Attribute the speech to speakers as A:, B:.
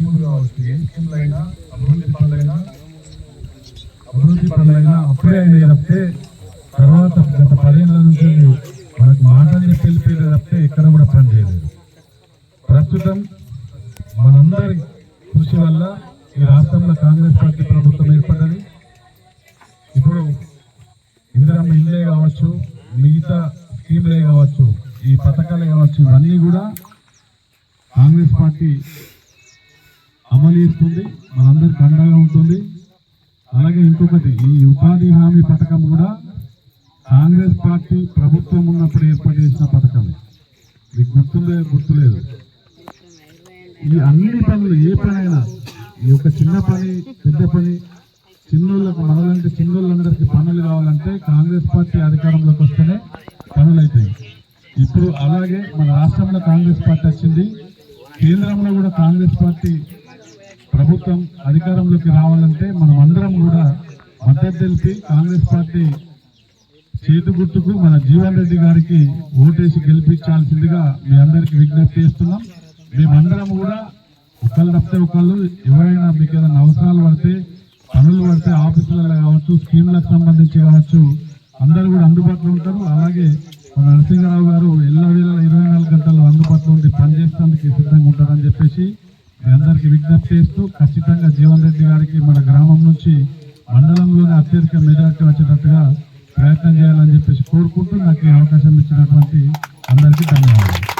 A: స్కీములు కావచ్చు, ఏ స్కీములు అయినా అభివృద్ధి పనులైనా అప్పుడే అయినాయి తప్పితే తర్వాత గత 10 ఏళ్ళ నుంచి మనకు మాటల్ని తెలిపేది తప్పితే ఎక్కడ కూడా పని చేయలేదు. ప్రస్తుతం మనందరి కృషి వల్ల ఈ రాష్ట్రంలో కాంగ్రెస్ పార్టీ ప్రభుత్వం ఏర్పడ్డది. ఇప్పుడు ఇందిరమ్మ ఇళ్ళే కావచ్చు, మిగతా స్కీమ్లే కావచ్చు, ఈ పథకాలే కావచ్చు, ఇవన్నీ కూడా కాంగ్రెస్ పార్టీ అమలు చేస్తుంది, మనందరికి అండగా ఉంటుంది. అలాగే ఇంకొకటి, ఈ ఉపాధి హామీ పథకం కూడా కాంగ్రెస్ పార్టీ ప్రభుత్వం ఉన్నప్పుడు ఏర్పాటు చేసిన పథకం. మీకు గుర్తులేదు. ఈ అన్ని పనులు, ఏ పనైనా, ఈ యొక్క చిన్న పని పెద్ద పని, చిన్నోళ్ళకు మనలాంటి చిన్నోళ్ళందరికీ పనులు కావాలంటే కాంగ్రెస్ పార్టీ అధికారంలోకి వస్తేనే పనులు అవుతాయి. ఇప్పుడు అలాగే మన రాష్ట్రంలో కాంగ్రెస్ పార్టీ వచ్చింది, కేంద్రంలో కూడా కాంగ్రెస్ పార్టీ ప్రభుత్వం అధికారంలోకి రావాలంటే మనం అందరం కూడా మద్దతు తెలిపి కాంగ్రెస్ పార్టీ చేతి గుర్తుకు మన జీవన్ రెడ్డి గారికి ఓటేసి గెలిపించాల్సిందిగా మీ అందరికి విజ్ఞప్తి చేస్తున్నాం. మేమందరం కూడా ఒకళ్ళు తప్పితే ఒకళ్ళు, ఎవరైనా మీకు ఏదైనా అవసరాలు పడితే, పనులు పడితే, ఆఫీసులలో కావచ్చు, స్కీమ్లకు సంబంధించి కావచ్చు, అందరూ కూడా అందుబాటులో ఉంటారు. అలాగే మన నరసింహరావు గారు ఎల్లవేళ 24 గంటలు అందుబాటులో ఉండి పనిచేసేందుకు సిద్ధంగా ఉంటారని చెప్పేసి మీ అందరికీ విజ్ఞప్తి చేస్తూ, ఖచ్చితంగా జీవన్ రెడ్డి గారికి మన గ్రామం నుంచి మండలంలోనే అత్యధిక మెజార్టీ వచ్చేటట్టుగా ప్రయత్నం చేయాలని చెప్పేసి కోరుకుంటూ నాకు ఈ అవకాశం ఇచ్చినటువంటి అందరికీ ధన్యవాదాలు.